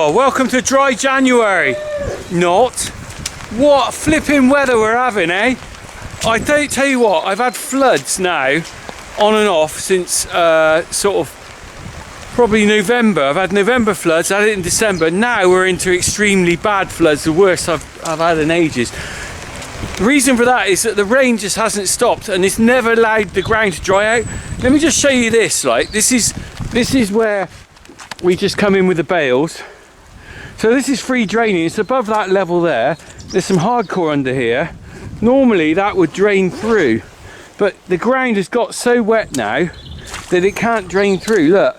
Oh, welcome to dry January. Not. What flipping weather we're having, eh? I don't tell you what, I've had floods now, on and off, since sort of probably November. I've had November floods, I had it in December. Now we're into extremely bad floods, the worst I've had in ages. The reason for that is that the rain just hasn't stopped and it's never allowed the ground to dry out. Let me just show you this, like, this is where we just come in with the bales. So this is free draining, it's above that level there. There's some hardcore under here. Normally that would drain through, but the ground has got so wet now that it can't drain through. Look,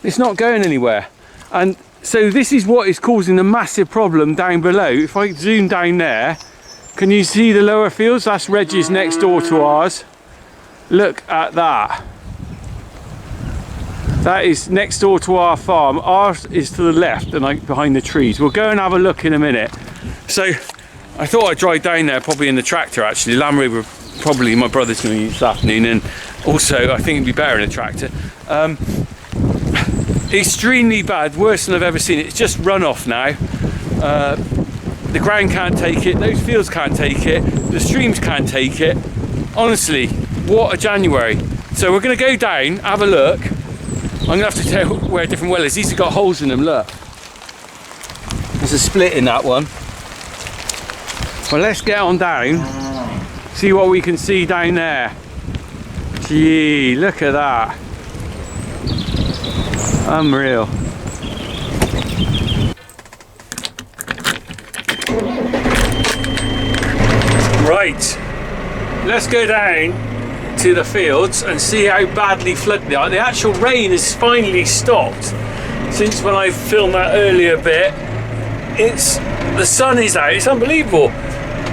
it's not going anywhere. And so this is what is causing the massive problem down below. If I zoom down there, can you see the lower fields? That's Reg's next door to ours. Look at that. That is next door to our farm. Ours is to the left and like behind the trees. We'll go and have a look in a minute. So I thought I'd drive down there, probably in the tractor actually. Land Rover probably my brother's going to use this afternoon, and also I think it'd be better in a tractor. Extremely bad, worse than I've ever seen it. It's just runoff now. The ground can't take it, those fields can't take it, the streams can't take it. Honestly, what a January. So we're going to go down, have a look. I'm going to have to tell where a different well is. These have got holes in them, look. There's a split in that one. Well, let's get on down, see what we can see down there. Gee, look at that. Unreal. Right, let's go down to the fields and see how badly flooded they are. The actual rain has finally stopped since when I filmed that earlier bit. The sun is out, it's unbelievable.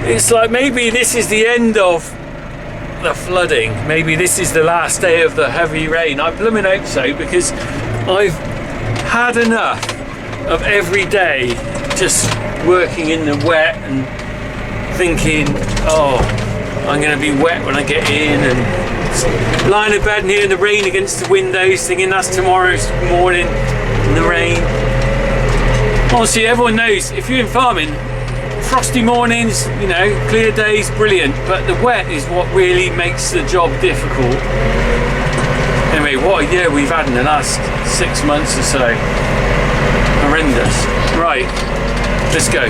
It's like maybe this is the end of the flooding. Maybe this is the last day of the heavy rain. I blooming hope so, because I've had enough of every day just working in the wet and thinking, oh, I'm going to be wet when I get in, and lying in bed and hearing the rain against the windows, thinking that's tomorrow's morning in the rain. Honestly, everyone knows if you're in farming, frosty mornings, you know, clear days, brilliant, but the wet is what really makes the job difficult. Anyway, what a year we've had in the last 6 months or so. Horrendous. Right, let's go.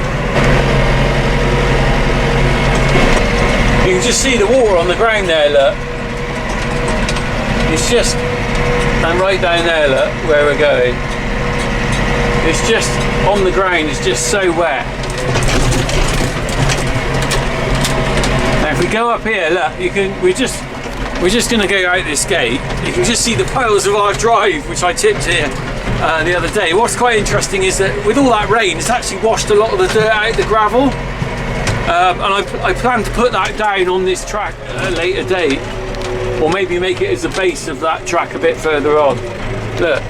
You can just see the water on the ground there, look. It's just, and right down there, look, where we're going. It's just, on the ground, it's just so wet. Now if we go up here, look, you can, we're just going to go out this gate. You can just see the piles of our drive, which I tipped here the other day. What's quite interesting is that with all that rain, it's actually washed a lot of the dirt out, the gravel. And I plan to put that down on this track at a later date, or maybe make it as the base of that track a bit further on. Look,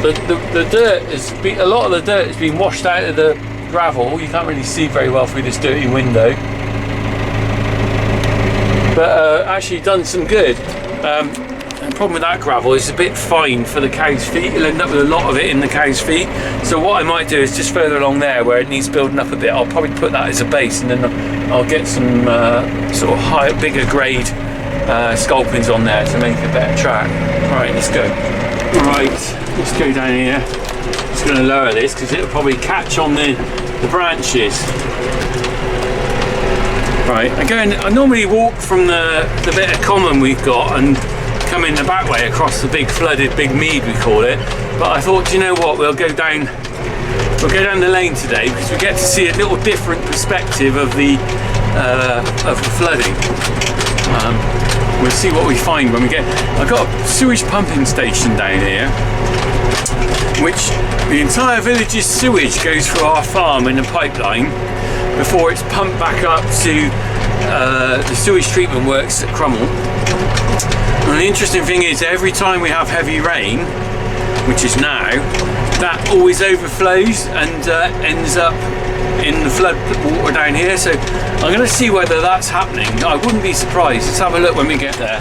the dirt has been, a lot of the dirt has been washed out of the gravel. You can't really see very well through this dirty window, but actually done some good. The problem with that gravel is it's a bit fine for the cow's feet. You'll end up with a lot of it in the cow's feet. So what I might do is just further along there where it needs building up a bit, I'll probably put that as a base, and then I'll get some sort of higher, bigger grade sculpins on there to make a better track. Right, let's go. Right, let's go down here. Just going to lower this because it'll probably catch on the branches. Right, I normally walk from the bit of common we've got and come in the back way across the big flooded big mead we call it, but I thought, you know what, we'll go down the lane today because we get to see a little different perspective of the flooding. We'll see what we find when we get. I've got a sewage pumping station down here, which the entire village's sewage goes through our farm in a pipeline before it's pumped back up to the sewage treatment works at Crummell. And the interesting thing is, every time we have heavy rain, which is now, that always overflows and ends up in the flood water down here. So I'm going to see whether that's happening. I wouldn't be surprised. Let's have a look when we get there.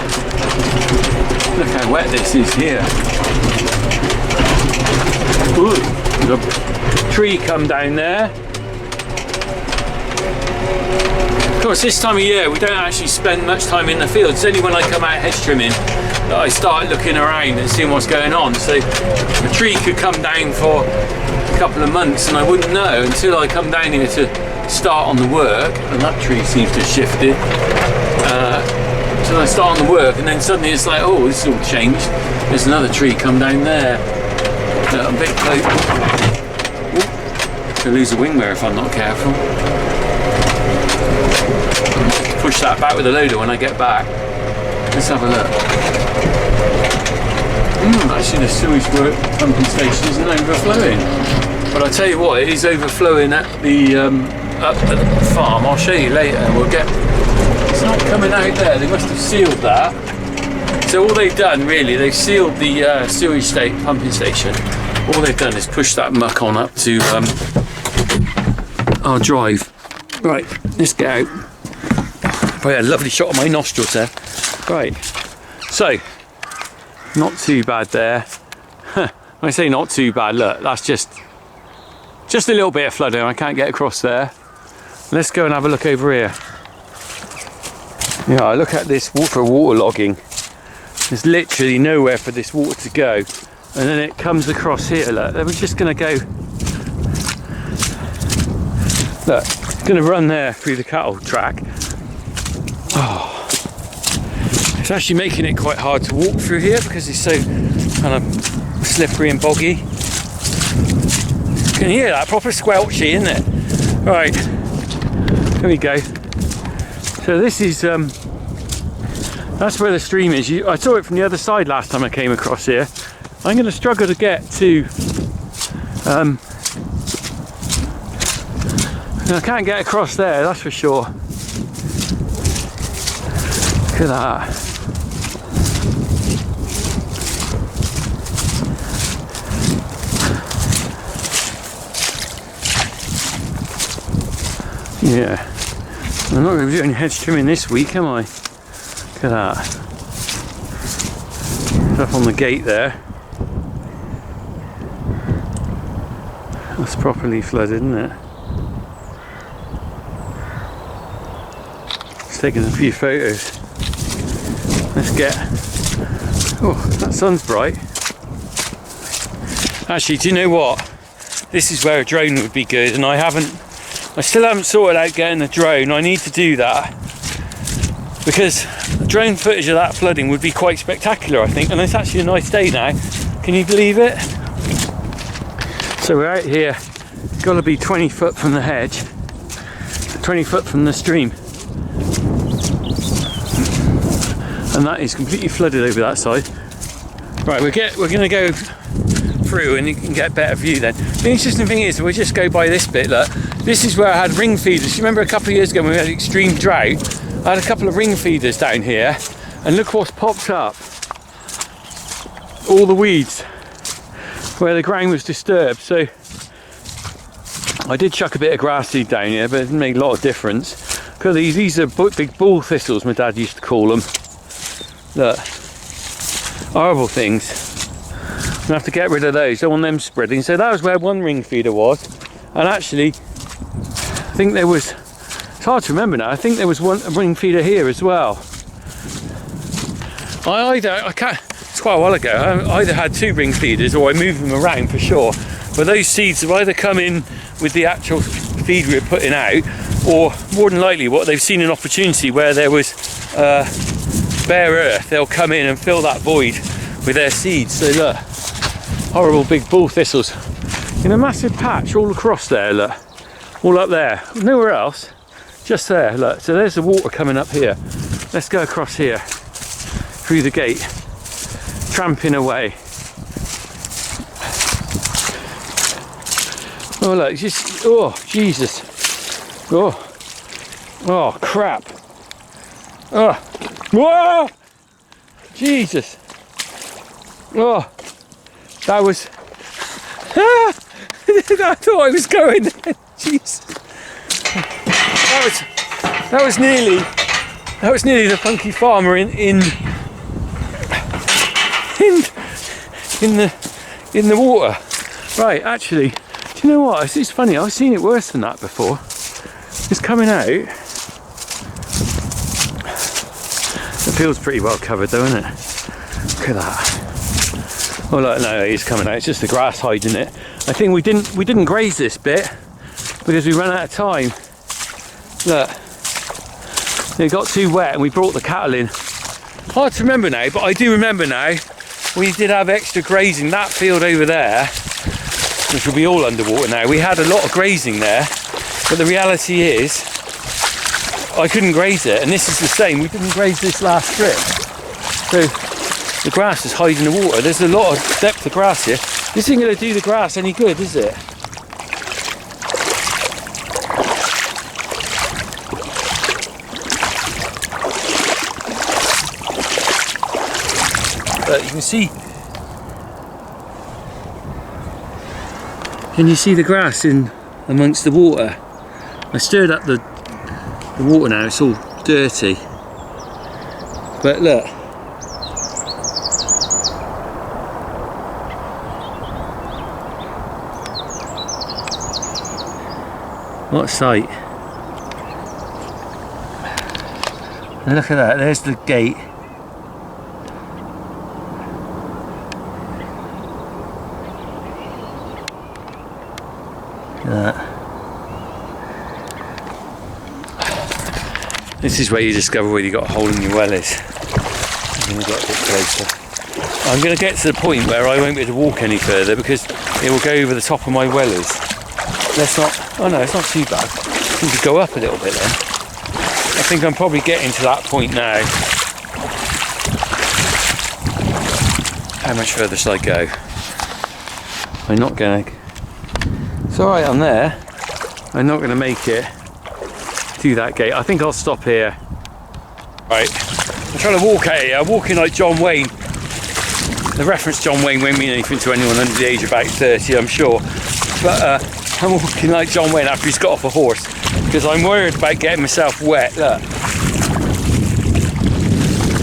Look how wet this is here. Ooh. There's a tree come down there. Of course, this time of year we don't actually spend much time in the fields. It's only when I come out hedge trimming that I start looking around and seeing what's going on. So a tree could come down for a couple of months and I wouldn't know until I come down here to start on the work. And that tree seems to have shifted. Until I start on the work, and then suddenly it's like, oh, this has all changed. There's another tree come down there. I'm a bit close. Could lose a wing mirror if I'm not careful. Push that back with a loader when I get back. Let's have a look. Actually the sewage work pumping station isn't overflowing. But I tell you what, it is overflowing at the up at the farm. I'll show you later. We'll get. It's not coming out there. They must have sealed that. So all they've done, really, they've sealed the sewage state pumping station. All they've done is push that muck on up to our drive. Right, let's get out. Oh yeah, lovely shot of my nostrils there. Right, so not too bad there. When I say not too bad, look, that's just a little bit of flooding. I can't get across there. Let's go and have a look over here. Yeah, I look at this for water logging. There's literally nowhere for this water to go, and then it comes across here. Look, we're just going to go. Look, it's going to run there through the cattle track. Oh, it's actually making it quite hard to walk through here because it's so kind of slippery and boggy. You can hear that, proper squelchy, isn't it? Right, here we go. So this is that's where the stream is. I saw it from the other side last time I came across here. I'm going to struggle to get to. I can't get across there, that's for sure. Look at that. Yeah. I'm not going to be doing hedge trimming this week, am I? Look at that. It's up on the gate there. That's properly flooded, isn't it? Just taking a few photos. Let's get. Oh, that sun's bright. Actually, do you know what? This is where a drone would be good, and I still haven't sorted out getting a drone. I need to do that because drone footage of that flooding would be quite spectacular, I think. And it's actually a nice day now. Can you believe it? So we're out here. Got to be 20 foot from the hedge, 20 foot from the stream, and that is completely flooded over that side. Right, we're going to go through and you can get a better view then. The interesting thing is, we'll just go by this bit. Look, this is where I had ring feeders. You remember a couple of years ago when we had extreme drought, I had a couple of ring feeders down here, and look what's popped up. All the weeds where the ground was disturbed. So I did chuck a bit of grass seed down here, but it didn't make a lot of difference. Because these are big bull thistles, my dad used to call them. Look, horrible things. I'm gonna have to get rid of those. Don't want them spreading. So that was where one ring feeder was, and actually, I think there was. It's hard to remember now. I think there was a ring feeder here as well. I can't. It's quite a while ago. I either had two ring feeders or I moved them around for sure. But those seeds have either come in with the actual feed we were putting out, or more than likely, what they've seen an opportunity where there was bare earth. They'll come in and fill that void with their seeds. So look. Horrible big bull thistles in a massive patch all across there, look, all up there, nowhere else, just there, look. So there's the water coming up here. Let's go across here through the gate, tramping away. Oh look, just, oh Jesus, oh crap, oh, whoa, Jesus, oh. That was. I thought I was going. Jeez. That was nearly the funky farmer in the water. Right, actually, do you know what? It's funny, I've seen it worse than that before. It's coming out. The field's pretty well covered though, isn't it? Look at that. Oh look, no, it's coming out. It's just the grass hiding it. I think we didn't graze this bit because we ran out of time. Look, it got too wet and we brought the cattle in. Hard to remember now, but I do remember now we did have extra grazing. That field over there, which will be all underwater now, we had a lot of grazing there, but the reality is I couldn't graze it, and this is the same. We didn't graze this last strip, so the grass is hiding the water. There's a lot of depth of grass here. This isn't going to do the grass any good, is it? But you can see. Can you see the grass in amongst the water? I stirred up the water now, it's all dirty. But look. What a sight. And look at that, there's the gate. This is where you discover whether you got a hole in your well is. I'm going to get a bit closer. I'm going to get to the point where I won't be able to walk any further because it will go over the top of my wellers. Let's not. Oh no, it's not too bad. I think we go up a little bit then. I think I'm probably getting to that point now. How much further shall I go? I'm not going to. It's alright on there. I'm not going to make it to that gate. I think I'll stop here. Right, I'm trying to walk out here. I'm walking like John Wayne. The reference John Wayne won't mean anything to anyone under the age of about 30, I'm sure. But I'm walking like John Wayne after he's got off a horse because I'm worried about getting myself wet. Look.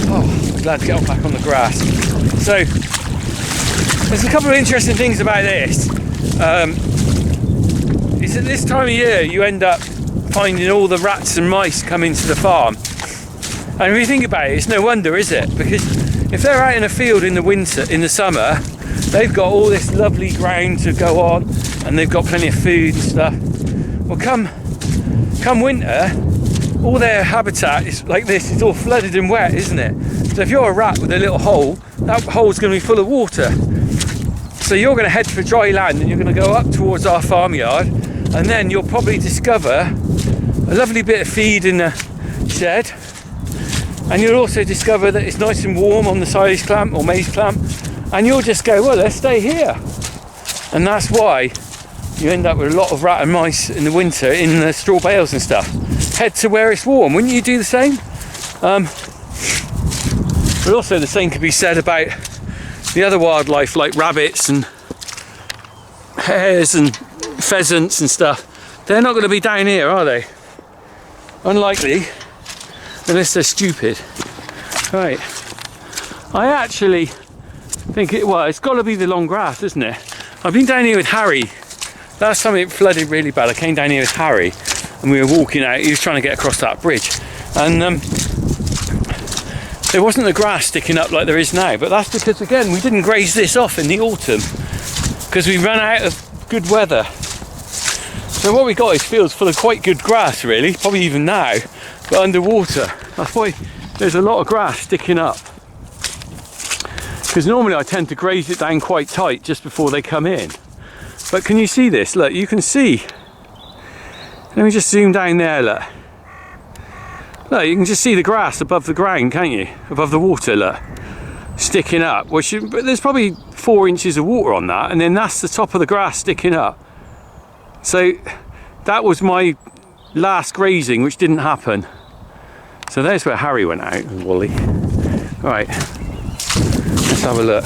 Oh, glad to get back on the grass. So, there's a couple of interesting things about this. Is at this time of year you end up finding all the rats and mice come into the farm, and if you think about it, it's no wonder, is it? Because if they're out in a field in the winter, in the summer, they've got all this lovely ground to go on and they've got plenty of food and stuff. Well, come winter, all their habitat is like this. It's all flooded and wet, isn't it? So if you're a rat with a little hole, that hole's going to be full of water. So you're going to head for dry land and you're going to go up towards our farmyard, and then you'll probably discover a lovely bit of feed in the shed, and you'll also discover that it's nice and warm on the silage clamp or maize clamp, and you'll just go, well, let's stay here. And that's why you end up with a lot of rat and mice in the winter in the straw bales and stuff. Head to where it's warm. Wouldn't you do the same? But also the same could be said about the other wildlife like rabbits and hares and pheasants and stuff. They're not going to be down here, are they? Unlikely, unless they're stupid. Right, I actually think it's got to be the long grass, isn't it? I've been down here with Harry. Last time it flooded really bad, I came down here with Harry and we were walking out. He was trying to get across that bridge, and there wasn't the grass sticking up like there is now, but that's because, again, we didn't graze this off in the autumn because we ran out of good weather. So what we got is fields full of quite good grass, really, probably even now, but underwater. That's why there's a lot of grass sticking up. Because normally I tend to graze it down quite tight just before they come in. But can you see this? Look, you can see. Let me just zoom down there, look. Look, you can just see the grass above the ground, can't you? Above the water, look. Sticking up. But there's probably 4 inches of water on that, and then that's the top of the grass sticking up. So that was my last grazing, which didn't happen. So there's where Harry went out with Wally. Right, let's have a look.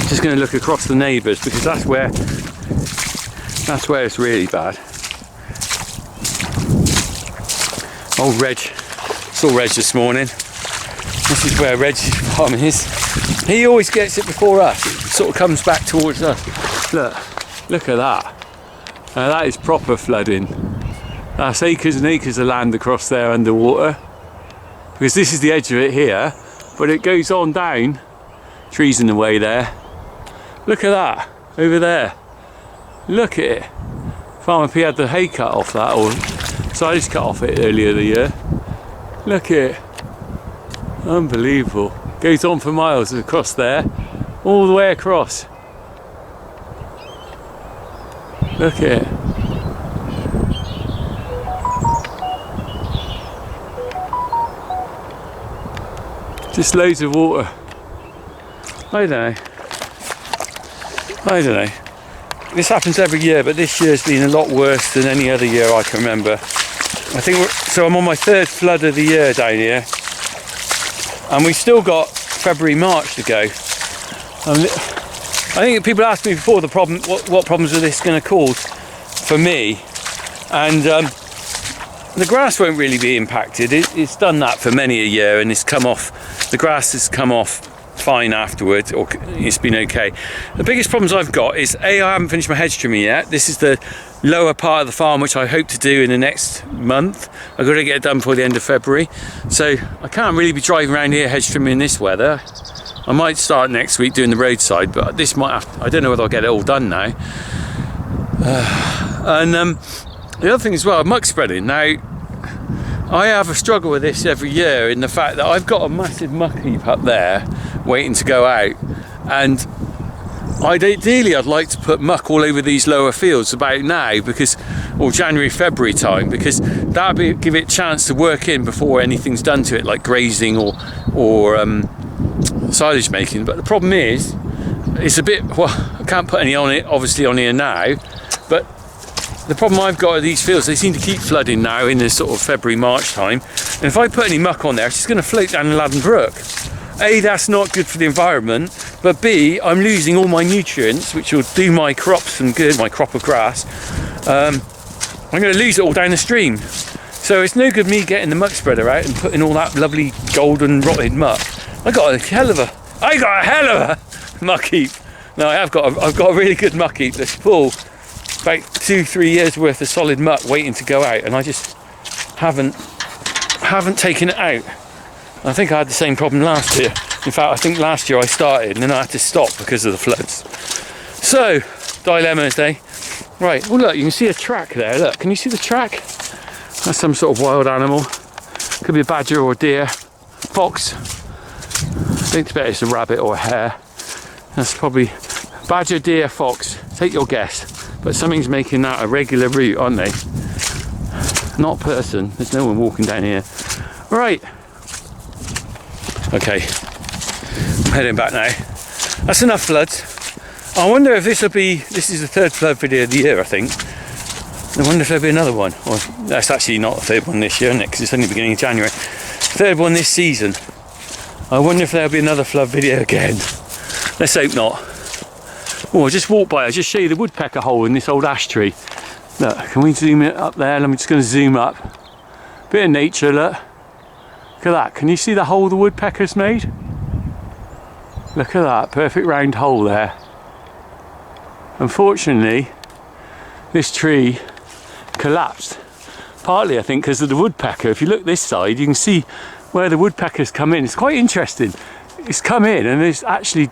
Just going to look across the neighbours because that's where it's really bad. Old Reg, saw Reg this morning. This is where Reg's farm is. He always gets it before us. It sort of comes back towards us. Look at that. Now that is proper flooding. That's acres and acres of land across there underwater. Because this is the edge of it here, but it goes on down. Trees in the way there. Look at that, over there. Look at it. Farmer P had the hay cut off that, or size cut off it earlier the year. Look at it. Unbelievable. Goes on for miles across there, all the way across. Look at it. Just loads of water. I don't know. This happens every year, but this year's been a lot worse than any other year I can remember. I think so. I'm on my third flood of the year down here, and we've still got February, March to go. I think people asked me before the problem, what problems are this going to cause for me, and the grass won't really be impacted. It's done that for many a year, and it's come off. The grass has come off fine afterwards, or it's been okay. The biggest problems I've got is I haven't finished my hedge trimming yet. This is the lower part of the farm, which I hope to do in the next month. I've got to get it done before the end of February, so I can't really be driving around here hedge trimming in this weather. I might start next week doing the roadside, but this might have, I don't know whether I'll get it all done now. The other thing as well, muck spreading. Now, I have a struggle with this every year in the fact that I've got a massive muck heap up there waiting to go out, and ideally I'd like to put muck all over these lower fields about now, because, or January, February time, because that would give it a chance to work in before anything's done to it, like grazing or silage making. But the problem is, it's a bit, well, I can't put any on it, obviously, on here now, but the problem I've got with these fields, they seem to keep flooding now in this sort of February, March time. And if I put any muck on there, it's just going to float down the Ladden Brook. A, that's not good for the environment, but B, I'm losing all my nutrients, which will do my crops some good, my crop of grass. I'm going to lose it all down the stream. So it's no good me getting the muck spreader out and putting all that lovely golden rotted muck. I've got a hell of a muck heap. No, I've got a really good muck heap that's full. About 2-3 years worth of solid muck waiting to go out, and I just haven't taken it out. I think I had the same problem last year. In fact, I think last year I started and then I had to stop because of the floods. So, dilemmas, eh? Right, well look, you can see a track there. Look, can you see the track? That's some sort of wild animal. Could be a badger or a deer. Fox. I think it's a rabbit or a hare. That's probably badger, deer, fox. Take your guess. But something's making that a regular route, aren't they? Not a person. There's no one walking down here. Right. Okay. I'm heading back now. That's enough floods. I wonder if this is the third flood video of the year, I think. I wonder if there'll be another one. Well, that's actually not the third one this year, isn't it? Because it's only beginning of January. Third one this season. I wonder if there'll be another flood video again. Let's hope not. Oh, I'll just walk by, I'll just show you the woodpecker hole in this old ash tree. Look, can we zoom it up there? I'm just going to zoom up. Bit of nature, look. Look at that, can you see the hole the woodpecker's made? Look at that, perfect round hole there. Unfortunately, this tree collapsed. Partly, I think, because of the woodpecker. If you look this side, you can see where the woodpecker's come in. It's quite interesting. It's come in and it's actually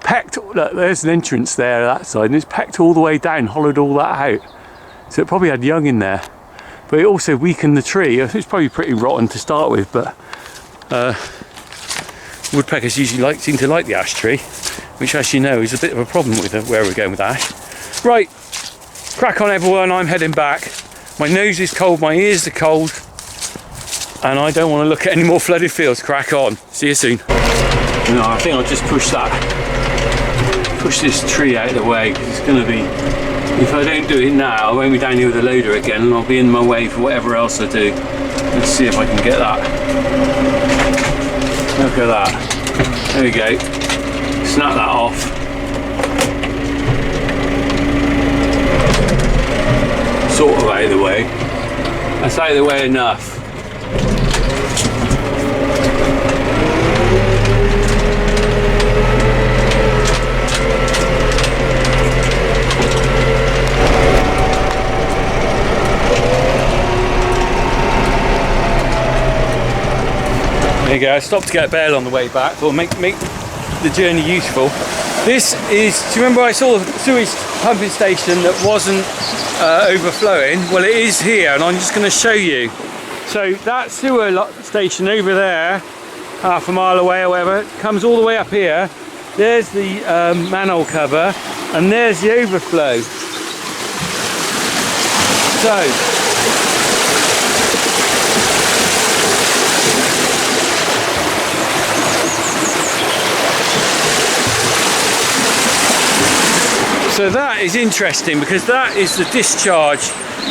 pecked, look, there's an entrance there that side, and it's pecked all the way down, hollowed all that out. So it probably had young in there, but it also weakened the tree. It's probably pretty rotten to start with, but woodpeckers usually seem to like the ash tree, which, as you know, is a bit of a problem with where we're going with ash. Right, crack on everyone, I'm heading back. My nose is cold, my ears are cold, and I don't want to look at any more flooded fields. Crack on, see you soon. No, I think I'll just push this tree out of the way, because it's going to be, if I don't do it now, I won't be down here with a loader again, and I'll be in my way for whatever else I do. Let's see if I can get that. Look at that. There we go. Snap that off. Sort of out of the way. That's out of the way enough. you go. I stopped to get a bail on the way back, or make the journey useful. This is, do you remember I saw a sewage pumping station that wasn't overflowing? Well, it is here, and I'm just going to show you. So that sewer station over there, half a mile away or whatever, comes all the way up here. There's the manhole cover, and there's the overflow. So that is interesting, because that is the discharge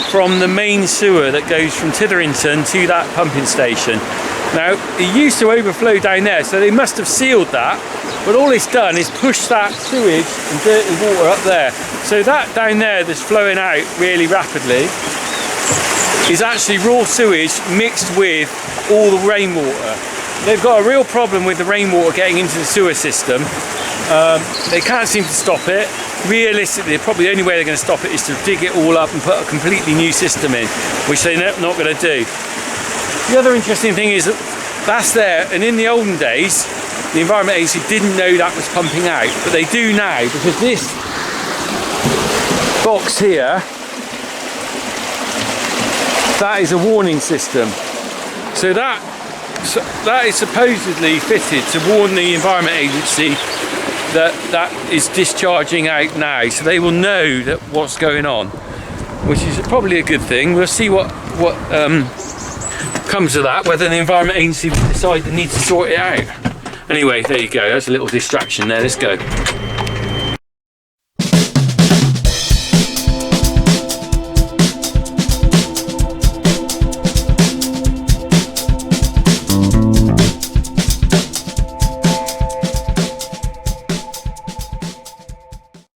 from the main sewer that goes from Titherington to that pumping station. Now, it used to overflow down there, so they must have sealed that, but all it's done is push that sewage and dirty water up there. So that down there that's flowing out really rapidly is actually raw sewage mixed with all the rainwater. They've got a real problem with the rainwater getting into the sewer system. They can't seem to stop it. Realistically, probably the only way they're going to stop it is to dig it all up and put a completely new system in, which they're not going to do. The other interesting thing is that that's there, and in the olden days, the Environment Agency didn't know that was pumping out, but they do now, because this box here, that is a warning system. So that is supposedly fitted to warn the Environment Agency that is discharging out now, so they will know that what's going on, which is probably a good thing. We'll see what comes of that, whether the Environment Agency decide they need to sort it out. Anyway, there you go, that's a little distraction there. Let's go.